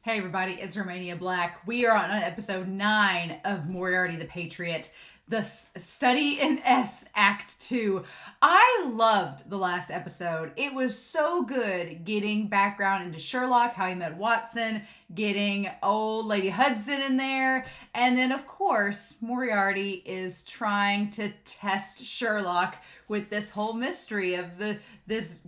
Hey everybody, it's Romania Black. We are on episode 9 of Moriarty the Patriot, the Study in S Act 2. I loved the last episode. It was so good getting background into Sherlock, how he met Watson, getting old Lady Hudson in there, and then of course Moriarty is trying to test Sherlock with this whole mystery of this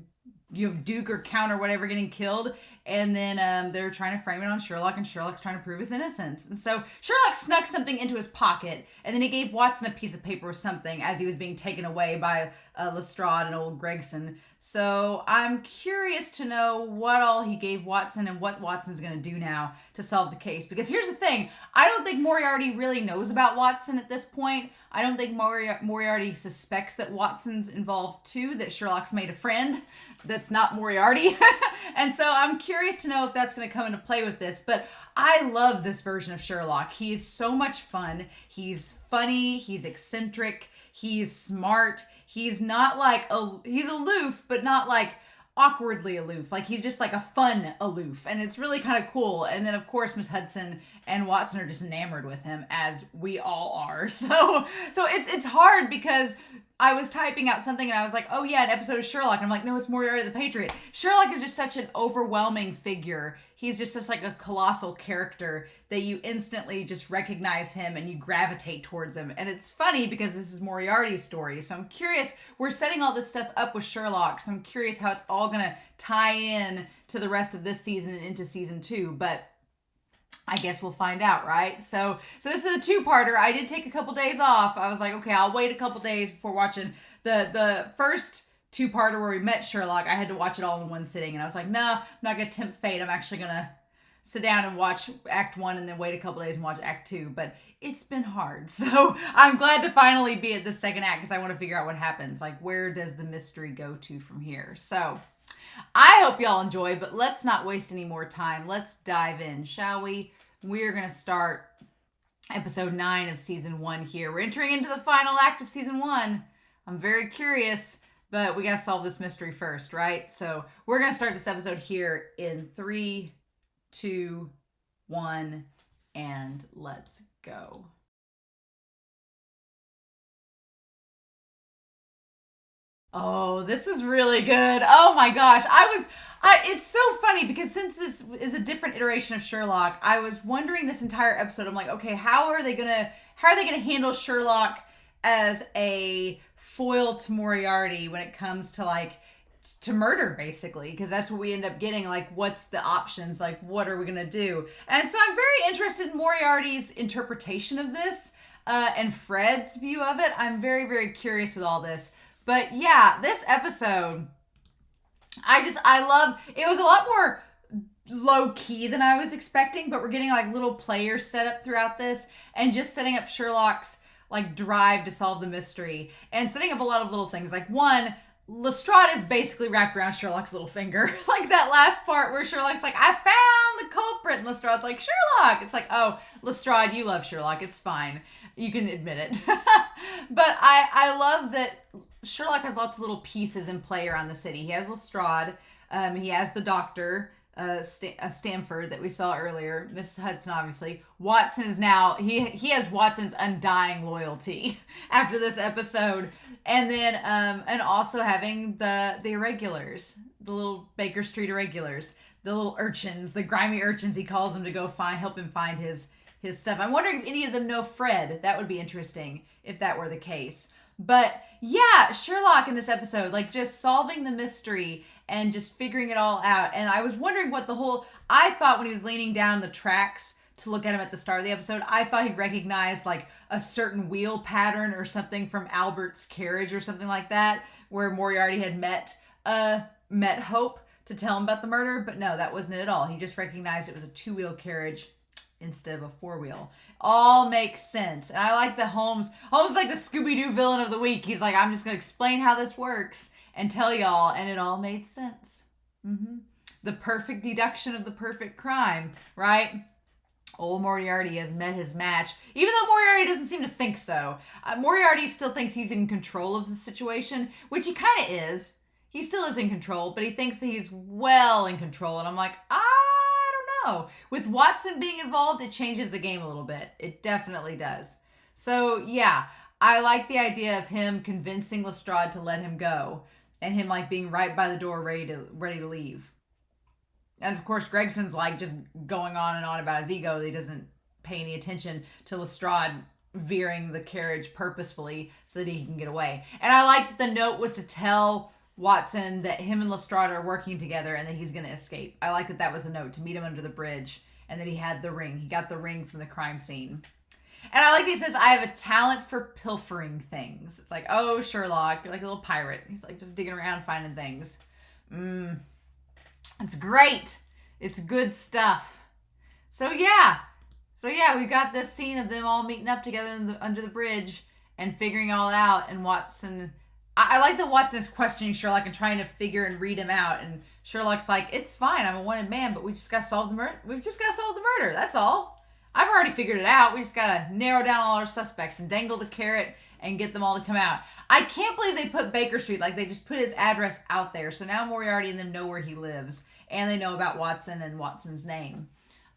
Duke or Count or whatever getting killed. And then they're trying to frame it on Sherlock, and Sherlock's trying to prove his innocence. And so Sherlock snuck something into his pocket, and then he gave Watson a piece of paper or something as he was being taken away by Lestrade and old Gregson. So I'm curious to know what all he gave Watson and what Watson's going to do now to solve the case. Because here's the thing, I don't think Moriarty really knows about Watson at this point. I don't think Moriarty suspects that Watson's involved too, that Sherlock's made a friend that's not Moriarty. And so I'm curious to know if that's going to come into play with this. But I love this version of Sherlock. He is so much fun. He's funny. He's eccentric. He's smart. He's not like, he's aloof, but not like awkwardly aloof. Like he's just like a fun aloof. And it's really kind of cool. And then of course, Miss Hudson and Watson are just enamored with him, as we all are. So it's hard because I was typing out something and I was like, oh yeah, an episode of Sherlock. And I'm like, no, it's Moriarty the Patriot. Sherlock is just such an overwhelming figure. He's just like a colossal character that you instantly just recognize him and you gravitate towards him. And it's funny because this is Moriarty's story. So I'm curious, we're setting all this stuff up with Sherlock. So I'm curious how it's all going to tie in to the rest of this season and into season 2. But I guess we'll find out, right? So this is a two-parter. I did take a couple days off. I was like, okay, I'll wait a couple days before watching the first two-parter where we met Sherlock. I had to watch it all in one sitting, and I was like, no, I'm not gonna tempt fate. I'm actually gonna sit down and watch Act 1 and then wait a couple days and watch Act 2. But it's been hard, so I'm glad to finally be at the second act because I want to figure out what happens. Like, where does the mystery go to from here? So I hope y'all enjoy, but let's not waste any more time. Let's dive in, shall we? We're going to start episode 9 of season 1 here. We're entering into the final act of season 1. I'm very curious, but we got to solve this mystery first, right? So we're going to start this episode here in 3, 2, 1, and let's go. Oh, this was really good. Oh my gosh. It's so funny because since this is a different iteration of Sherlock, I was wondering this entire episode. I'm like, okay, how are they gonna handle Sherlock as a foil to Moriarty when it comes to to murder, basically? Because that's what we end up getting. Like, what's the options? Like, what are we gonna do? And so I'm very interested in Moriarty's interpretation of this and Fred's view of it. I'm very, very curious with all this. But yeah, this episode, I love, it was a lot more low key than I was expecting, but we're getting like little players set up throughout this and just setting up Sherlock's like drive to solve the mystery and setting up a lot of little things. Like one, Lestrade is basically wrapped around Sherlock's little finger. Like that last part where Sherlock's like, I found the culprit. And Lestrade's like, Sherlock. It's like, oh, Lestrade, you love Sherlock. It's fine. You can admit it. But I love that Sherlock has lots of little pieces in play around the city. He has Lestrade. He has the doctor, Stamford, that we saw earlier. Mrs. Hudson, obviously. Watson is now, he has Watson's undying loyalty after this episode. And then, and also having the irregulars, the little Baker Street irregulars, the little urchins, the grimy urchins he calls them to go help him find his stuff. I'm wondering if any of them know Fred. That would be interesting if that were the case. But yeah, Sherlock in this episode, like just solving the mystery and just figuring it all out. And I was wondering what I thought when he was leaning down the tracks to look at him at the start of the episode, I thought he recognized like a certain wheel pattern or something from Albert's carriage or something like that, where Moriarty had met Hope to tell him about the murder. But no, that wasn't it at all. He just recognized it was a 2-wheel carriage instead of a 4-wheel. All makes sense. And I like the Holmes is like the Scooby-Doo villain of the week. He's like, I'm just going to explain how this works and tell y'all, and it all made sense. The perfect deduction of the perfect crime, right? Old Moriarty has met his match, even though Moriarty doesn't seem to think so. Moriarty still thinks he's in control of the situation, which he kind of is. He still is in control, but he thinks that he's well in control. And I'm like, I know. With Watson being involved, it changes the game a little bit. It definitely does. So, yeah, I like the idea of him convincing Lestrade to let him go and him like being right by the door ready to leave. And of course, Gregson's like just going on and on about his ego. He doesn't pay any attention to Lestrade veering the carriage purposefully so that he can get away. And I like that the note was to tell Watson that him and Lestrade are working together and that he's going to escape. I like that that was the note, to meet him under the bridge, and that he had the ring. He got the ring from the crime scene. And I like that he says, I have a talent for pilfering things. It's like, oh, Sherlock, you're like a little pirate. He's like just digging around finding things. It's great. It's good stuff. So yeah, we've got this scene of them all meeting up together under the bridge and figuring it all out. And Watson, I like that Watson is questioning Sherlock and trying to figure and read him out. And Sherlock's like, it's fine, I'm a wanted man, but we just got to solve the murder. We've just got to solve the murder. That's all. I've already figured it out. We just got to narrow down all our suspects and dangle the carrot and get them all to come out. I can't believe they put Baker Street, like they just put his address out there. So now Moriarty and them know where he lives. And they know about Watson and Watson's name.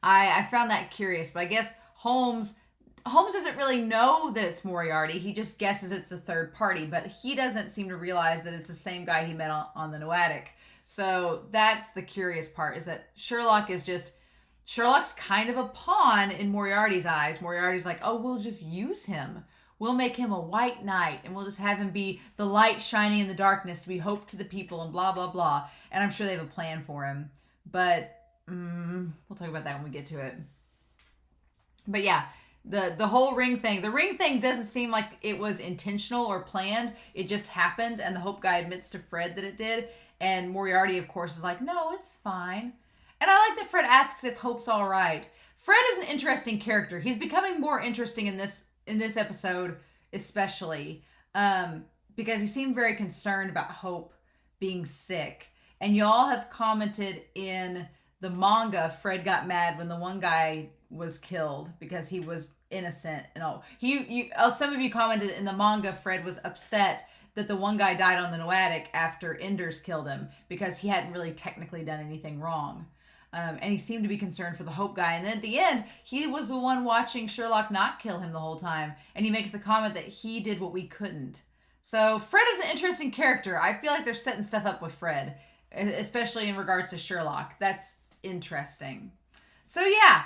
I found that curious, but I guess Holmes doesn't really know that it's Moriarty. He just guesses it's a third party, but he doesn't seem to realize that it's the same guy he met on the Noatic. So that's the curious part, is that Sherlock's kind of a pawn in Moriarty's eyes. Moriarty's like, oh, we'll just use him. We'll make him a white knight, and we'll just have him be the light shining in the darkness to be hope to the people, and blah, blah, blah. And I'm sure they have a plan for him. But we'll talk about that when we get to it. But yeah, the whole ring thing. The ring thing doesn't seem like it was intentional or planned. It just happened, and the Hope guy admits to Fred that it did. And Moriarty, of course, is like, no, it's fine. And I like that Fred asks if Hope's all right. Fred is an interesting character. He's becoming more interesting in this episode, especially because he seemed very concerned about Hope being sick. And y'all have commented in the manga, Fred got mad when the one guy was killed because he was innocent and all. Some of you commented in the manga, Fred was upset that the one guy died on the Noatic after Enders killed him because he hadn't really technically done anything wrong. And he seemed to be concerned for the Hope guy. And then at the end, he was the one watching Sherlock not kill him the whole time. And he makes the comment that he did what we couldn't. So Fred is an interesting character. I feel like they're setting stuff up with Fred, especially in regards to Sherlock. That's interesting. So yeah,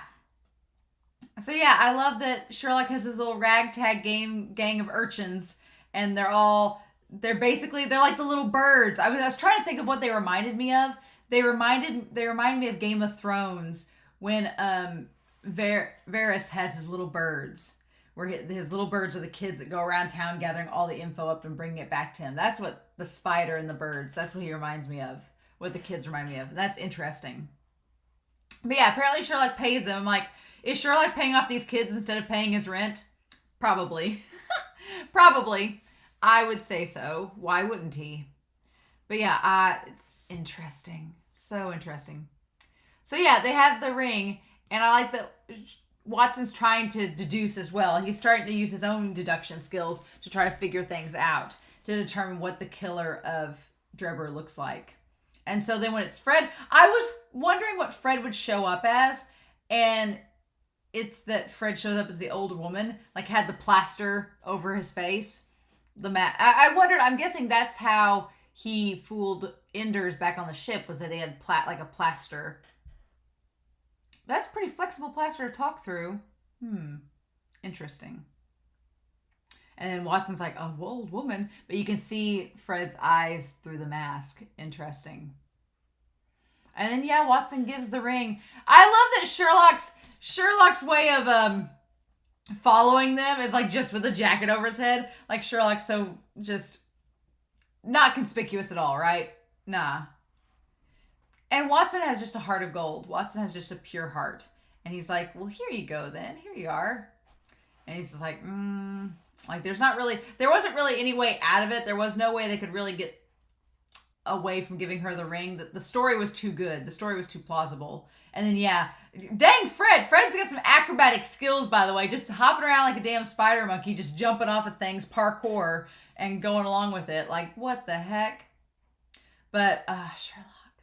I love that Sherlock has this little ragtag gang of urchins, and they're like the little birds. I was trying to think of what they reminded me of. They reminded me of Game of Thrones when Varys has his little birds, where his little birds are the kids that go around town gathering all the info up and bringing it back to him. That's what the spider and the birds, that's what he reminds me of, what the kids remind me of. That's interesting. But yeah, apparently Sherlock pays them. I'm like, is Sherlock paying off these kids instead of paying his rent? Probably. Probably. I would say so. Why wouldn't he? But yeah, it's interesting. So interesting. So yeah, they have the ring, and I like that Watson's trying to deduce as well. He's starting to use his own deduction skills to try to figure things out, to determine what the killer of Drebber looks like. And so then when it's Fred, I was wondering what Fred would show up as, and it's that Fred shows up as the older woman, like had the plaster over his face. I wondered, I'm guessing that's how he fooled Enders back on the ship, was that they had like a plaster. That's pretty flexible plaster to talk through. Interesting. And then Watson's like, a old woman, but you can see Fred's eyes through the mask. Interesting. And then yeah, Watson gives the ring. I love that Sherlock's way of following them is like just with a jacket over his head. Like Sherlock's so just not conspicuous at all, right? Nah. And Watson has just a heart of gold. Watson has just a pure heart. And he's like, well, here you go then. Here you are. And he's just like, like there wasn't really any way out of it. There was no way they could really get away from giving her the ring. The story was too good. The story was too plausible. And then yeah, dang Fred's got some acrobatic skills, by the way, just hopping around like a damn spider monkey, just jumping off of things, parkour, and going along with it. Like, what the heck? But Sherlock,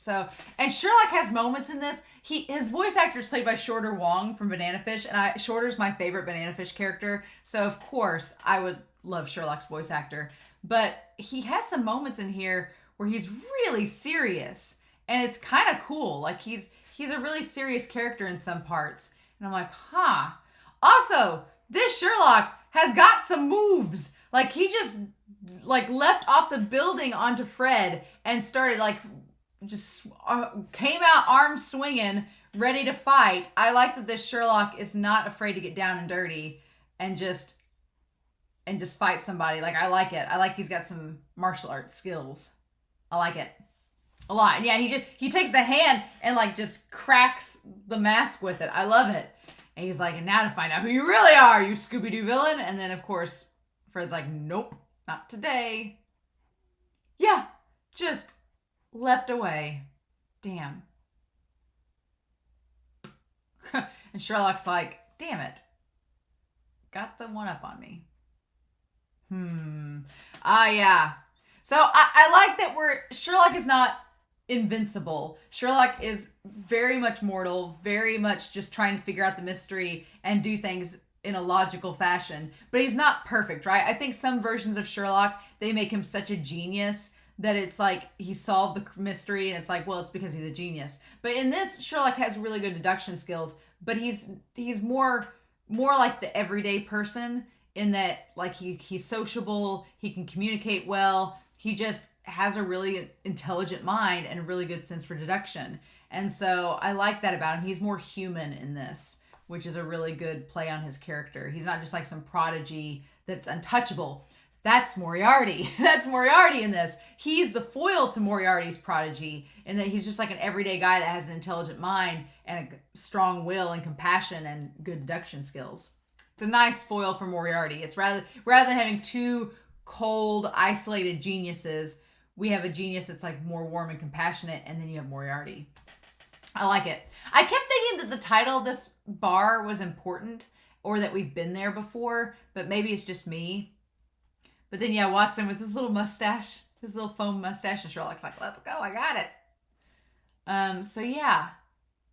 So, and Sherlock has moments in this. His voice actor is played by Shorter Wong from Banana Fish, and Shorter's my favorite Banana Fish character. So, of course, I would love Sherlock's voice actor. But he has some moments in here where he's really serious, and it's kind of cool. Like he's a really serious character in some parts, and I'm like, huh. Also, this Sherlock has got some moves. Like he just left off the building onto Fred and started just came out arms swinging, ready to fight. I like that this Sherlock is not afraid to get down and dirty and just fight somebody. Like, I like it. I like he's got some martial arts skills. I like it a lot. And yeah, he takes the hand and just cracks the mask with it. I love it. And he's like, and now to find out who you really are, you Scooby-Doo villain. And then of course, Fred's like, nope, not today. Yeah, just leapt away. Damn. And Sherlock's like, damn it. Got the one up on me. Yeah. So I like that Sherlock is not invincible. Sherlock is very much mortal, very much just trying to figure out the mystery and do things in a logical fashion. But he's not perfect, right? I think some versions of Sherlock, they make him such a genius that it's like he solved the mystery and it's like, well, it's because he's a genius. But in this, Sherlock has really good deduction skills, but he's more like the everyday person in that he's sociable, he can communicate well, he just has a really intelligent mind and a really good sense for deduction. And so I like that about him. He's more human in this, which is a really good play on his character. He's not just like some prodigy that's untouchable. That's Moriarty. That's Moriarty in this. He's the foil to Moriarty's prodigy in that he's just like an everyday guy that has an intelligent mind and a strong will and compassion and good deduction skills. It's a nice foil for Moriarty. It's rather than having two cold, isolated geniuses, we have a genius that's more warm and compassionate, and then you have Moriarty. I like it. I kept thinking that the title of this bar was important, or that we've been there before, but maybe it's just me. But then, yeah, Watson with his little mustache, his little foam mustache, and Sherlock's like, let's go, I got it. So yeah,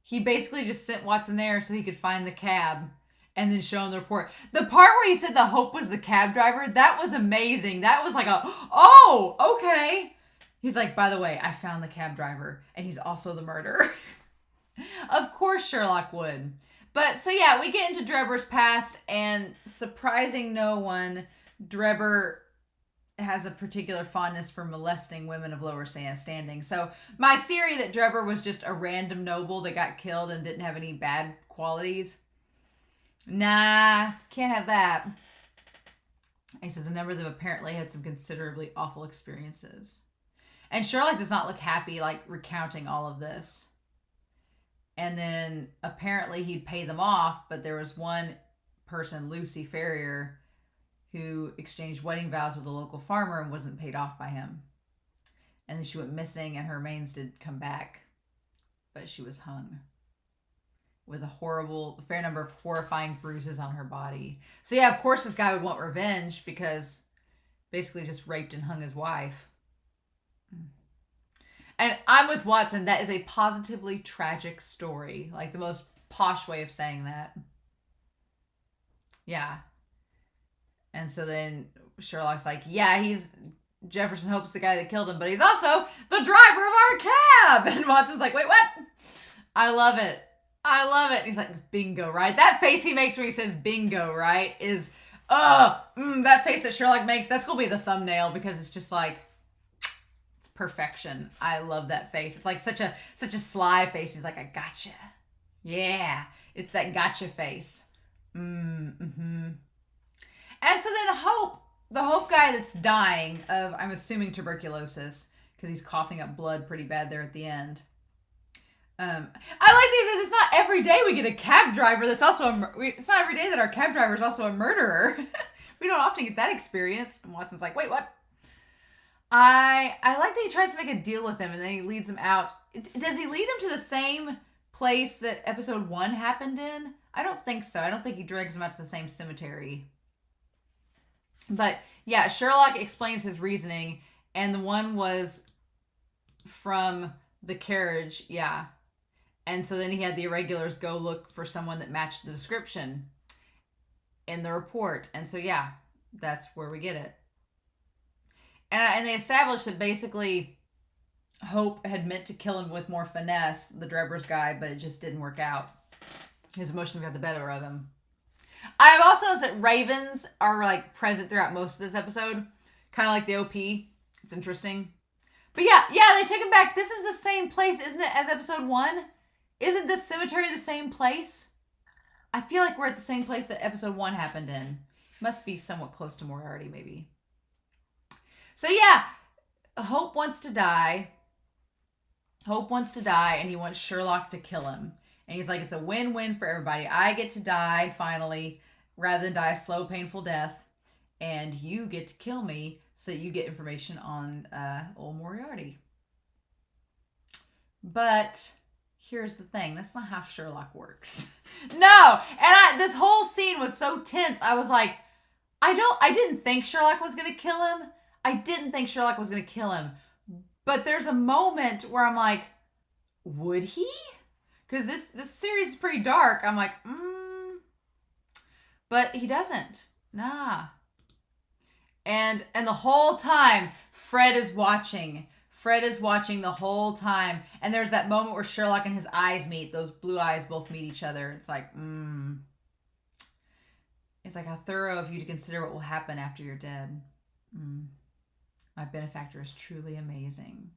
he basically just sent Watson there so he could find the cab and then show him the report. The part where he said the Hope was the cab driver, that was amazing. That was like oh, okay. He's like, by the way, I found the cab driver, and he's also the murderer. Of course Sherlock would. But, so yeah, we get into Drebber's past, and surprising no one, Drebber has a particular fondness for molesting women of lower standing. So my theory that Drebber was just a random noble that got killed and didn't have any bad qualities. Nah, can't have that. He says a number of them apparently had some considerably awful experiences. And Sherlock does not look happy, recounting all of this. And then apparently he'd pay them off, but there was one person, Lucy Ferrier, who exchanged wedding vows with a local farmer and wasn't paid off by him. And then she went missing, and her remains did come back, but she was hung with a fair number of horrifying bruises on her body. So yeah, of course this guy would want revenge, because basically just raped and hung his wife. And I'm with Watson. That is a positively tragic story. The most posh way of saying that. Yeah. And so then Sherlock's like, yeah, Jefferson Hope's the guy that killed him, but he's also the driver of our cab. And Watson's like, wait, what? I love it. I love it. And he's like, bingo, right? That face he makes when he says bingo, right, is, that face that Sherlock makes, that's going to be the thumbnail, because it's just it's perfection. I love that face. It's such a sly face. He's like, I gotcha. Yeah. It's that gotcha face. Mm-hmm. And so then the Hope guy that's dying of, I'm assuming, tuberculosis, because he's coughing up blood pretty bad there at the end. I like these. It's not every day we get a cab driver that's also it's not every day that our cab driver is also a murderer. We don't often get that experience. And Watson's like, wait, what? I like that he tries to make a deal with him, and then he leads him out. Does he lead him to the same place that episode 1 happened in? I don't think so. I don't think he drags him out to the same cemetery. But yeah, Sherlock explains his reasoning, and the one was from the carriage, yeah. And so then he had the irregulars go look for someone that matched the description in the report. And so, yeah, that's where we get it. And they established that basically Hope had meant to kill him with more finesse, the Drebber's guy, but it just didn't work out. His emotions got the better of him. I've also noticed that ravens are like present throughout most of this episode. Kind of like the OP. It's interesting. But yeah, they took him back. This is the same place, isn't it, as episode 1? Isn't this cemetery the same place? I feel like we're at the same place that episode 1 happened in. Must be somewhat close to Moriarty, maybe. So yeah, Hope wants to die. Hope wants to die, and he wants Sherlock to kill him. And he's like, it's a win-win for everybody. I get to die, finally, rather than die a slow, painful death. And you get to kill me so that you get information on old Moriarty. But here's the thing. That's not how Sherlock works. No! And this whole scene was so tense. I was like, I didn't think Sherlock was going to kill him. But there's a moment where I'm like, would he? Because this series is pretty dark. I'm like, But he doesn't. Nah. And the whole time, Fred is watching. Fred is watching the whole time. And there's that moment where Sherlock and his eyes meet. Those blue eyes both meet each other. It's like, It's like, how thorough of you to consider what will happen after you're dead. My benefactor is truly amazing.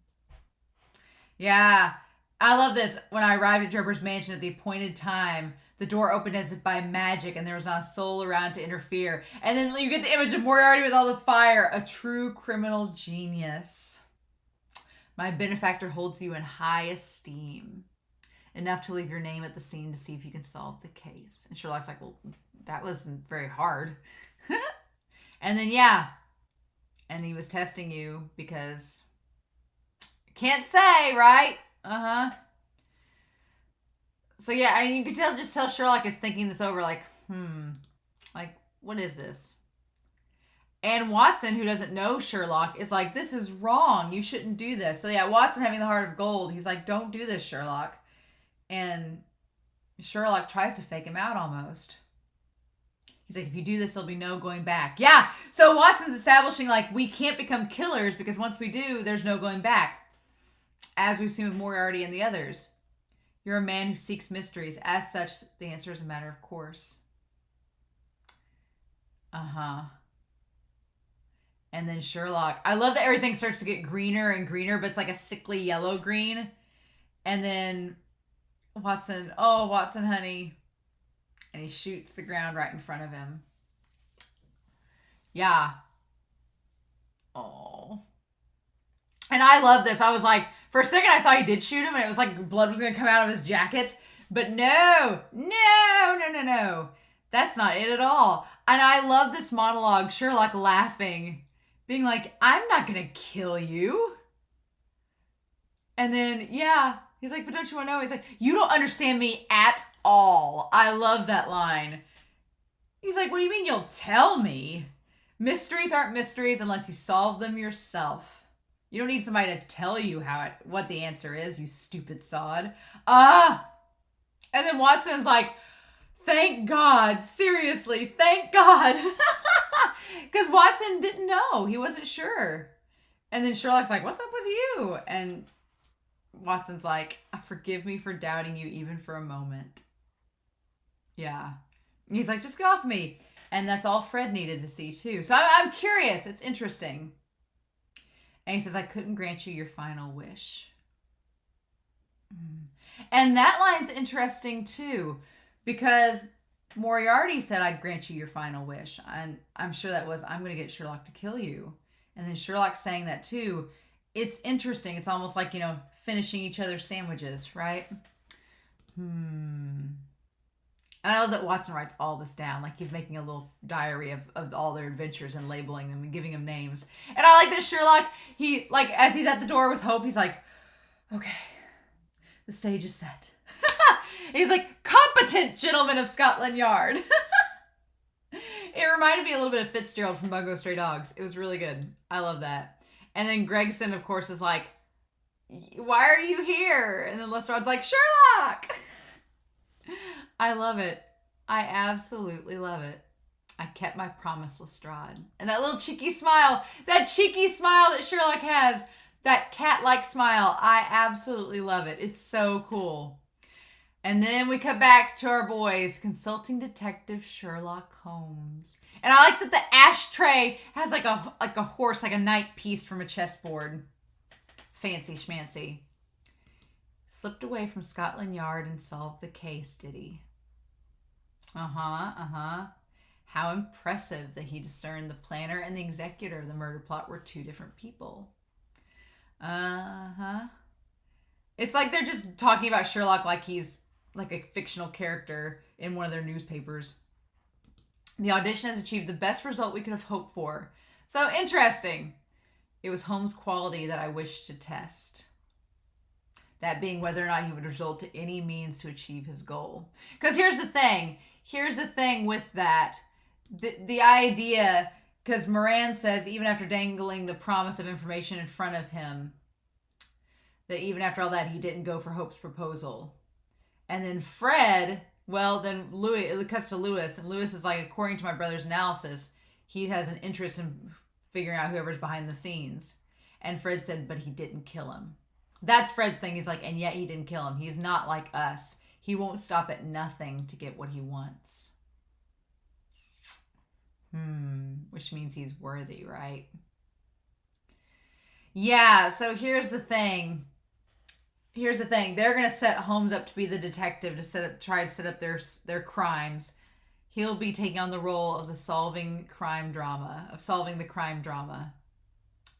Yeah. I love this. When I arrived at Drebber's mansion at the appointed time, the door opened as if by magic, and there was not a soul around to interfere. And then you get the image of Moriarty with all the fire. A true criminal genius. My benefactor holds you in high esteem. Enough to leave your name at the scene to see if you can solve the case. And Sherlock's like, well, that wasn't very hard. And then, yeah. And he was testing you because... Can't say, right? So yeah, and you could just tell Sherlock is thinking this over, like, like, what is this? And Watson, who doesn't know Sherlock, is like, this is wrong. You shouldn't do this. So yeah, Watson having the heart of gold, he's like, don't do this, Sherlock. And Sherlock tries to fake him out almost. He's like, if you do this, there'll be no going back. Yeah, so Watson's establishing, like, we can't become killers because once we do, there's no going back. As we've seen with Moriarty and the others. You're a man who seeks mysteries. As such, the answer is a matter of course. And then Sherlock. I love that everything starts to get greener and greener, but it's like a sickly yellow green. And then Watson, oh, Watson, honey. And he shoots the ground right in front of him. Yeah. Oh. And I love this. I was like, for a second I thought he did shoot him and it was like blood was going to come out of his jacket. But no. That's not it at all. And I love this monologue, Sherlock laughing, being like, I'm not going to kill you. And then, yeah, he's like, but don't you want to know? He's like, you don't understand me at all. I love that line. He's like, what do you mean you'll tell me? Mysteries aren't mysteries unless you solve them yourself. You don't need somebody to tell you what the answer is, you stupid sod. And then Watson's like, thank God. Seriously, thank God. Because Watson didn't know. He wasn't sure. And then Sherlock's like, what's up with you? And Watson's like, forgive me for doubting you even for a moment. Yeah. He's like, just get off me. And that's all Fred needed to see too. So I'm curious. It's interesting. And he says, I couldn't grant you your final wish. And that line's interesting too, because Moriarty said, I'd grant you your final wish. And I'm sure that was, I'm going to get Sherlock to kill you. And then Sherlock's saying that too. It's interesting. It's almost like, finishing each other's sandwiches, right? And I love that Watson writes all this down. Like he's making a little diary of all their adventures and labeling them and giving them names. And I like that Sherlock, he, like, as he's at the door with Hope, he's like, okay, the stage is set. He's like, competent gentleman of Scotland Yard. It reminded me a little bit of Fitzgerald from Bungo Stray Dogs. It was really good. I love that. And then Gregson, of course, is like, why are you here? And then Lestrange's like, Sherlock! I love it. I absolutely love it. I kept my promise, Lestrade. And that little cheeky smile that Sherlock has, that cat-like smile, I absolutely love it. It's so cool. And then we cut back to our boys, consulting Detective Sherlock Holmes. And I like that the ashtray has like a horse, like a knight piece from a chessboard. Fancy schmancy. Slipped away from Scotland Yard and solved the case, did he? How impressive that he discerned the planner and the executor of the murder plot were two different people. It's like they're just talking about Sherlock like he's like a fictional character in one of their newspapers. The audition has achieved the best result we could have hoped for. So interesting. It was Holmes' quality that I wished to test. That being whether or not he would resort to any means to achieve his goal. Because here's the thing. Here's the thing with that. The idea, because Moran says even after dangling the promise of information in front of him, that even after all that, he didn't go for Hope's proposal. And then Fred, well, then Louis, it cuts to Louis, and Louis is like, according to my brother's analysis, he has an interest in figuring out whoever's behind the scenes. And Fred said, but he didn't kill him. That's Fred's thing. He's like, and yet he didn't kill him. He's not like us. He won't stop at nothing to get what he wants. Which means he's worthy, right? Yeah, so here's the thing. They're going to set Holmes up to be the detective to try to set up their crimes. He'll be taking on the role of solving the crime drama.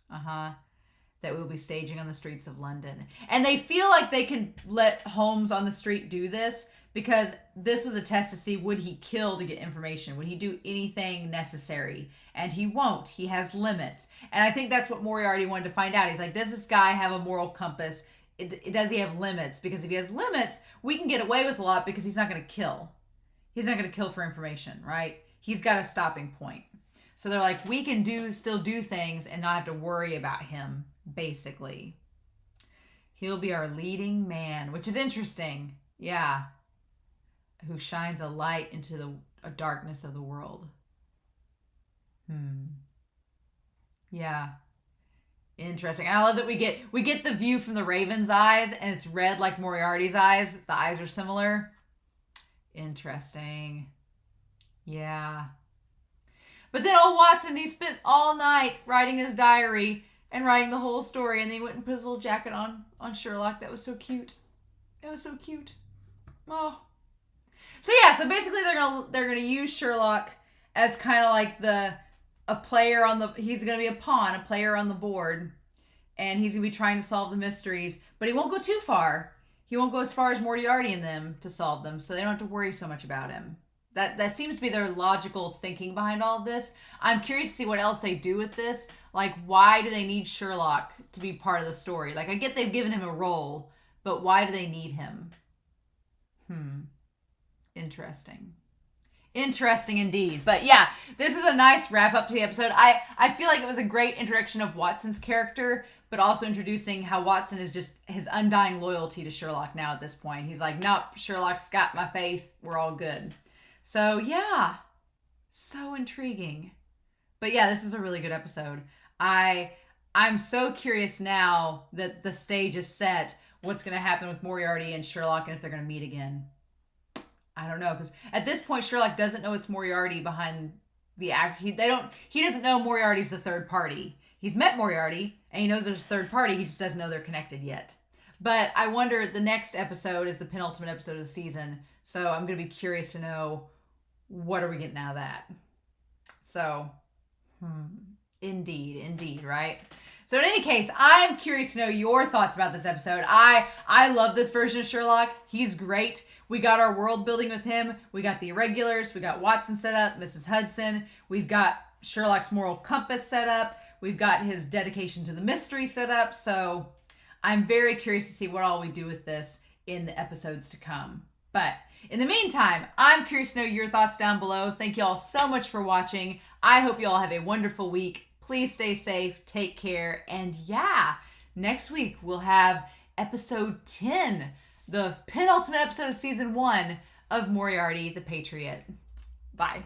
That we'll be staging on the streets of London. And they feel like they can let Holmes on the street do this because this was a test to see, would he kill to get information? Would he do anything necessary? And he won't. He has limits. And I think that's what Moriarty wanted to find out. He's like, does this guy have a moral compass? Does he have limits? Because if he has limits, we can get away with a lot because he's not going to kill. He's not going to kill for information, right? He's got a stopping point. So they're like, we can still do things and not have to worry about him, basically. He'll be our leading man, which is interesting. Yeah. Who shines a light into the darkness of the world. Yeah. Interesting. And I love that we get the view from the Raven's eyes, and it's red like Moriarty's eyes. The eyes are similar. Interesting. Yeah. But then old Watson, he spent all night writing his diary and writing the whole story, and then he went and put his little jacket on Sherlock. That was so cute. It was so cute. Oh. So yeah, so basically they're gonna use Sherlock as kind of like a player he's gonna be a pawn, a player on the board, and he's gonna be trying to solve the mysteries, but he won't go too far. He won't go as far as Moriarty and them to solve them, so they don't have to worry so much about him. That seems to be their logical thinking behind all of this. I'm curious to see what else they do with this. Like, why do they need Sherlock to be part of the story? Like, I get they've given him a role, but why do they need him? Interesting. Interesting indeed. But yeah, this is a nice wrap up to the episode. I feel like it was a great introduction of Watson's character, but also introducing how Watson is just his undying loyalty to Sherlock now at this point. He's like, nope, Sherlock's got my faith. We're all good. So yeah, so intriguing. But yeah, this is a really good episode. I'm so curious now that the stage is set, what's going to happen with Moriarty and Sherlock and if they're going to meet again. I don't know, because at this point, Sherlock doesn't know it's Moriarty behind the act. He doesn't know Moriarty's the third party. He's met Moriarty, and he knows there's a third party. He just doesn't know they're connected yet. But I wonder, the next episode is the penultimate episode of the season, so I'm going to be curious to know, what are we getting out of that? So, indeed, right? So in any case, I'm curious to know your thoughts about this episode. I love this version of Sherlock. He's great. We got our world building with him. We got the irregulars. We got Watson set up, Mrs. Hudson. We've got Sherlock's moral compass set up. We've got his dedication to the mystery set up. So I'm very curious to see what all we do with this in the episodes to come. But in the meantime, I'm curious to know your thoughts down below. Thank you all so much for watching. I hope you all have a wonderful week. Please stay safe, take care, and yeah, Next week, we'll have episode 10, the penultimate episode of season 1 of Moriarty the Patriot. Bye.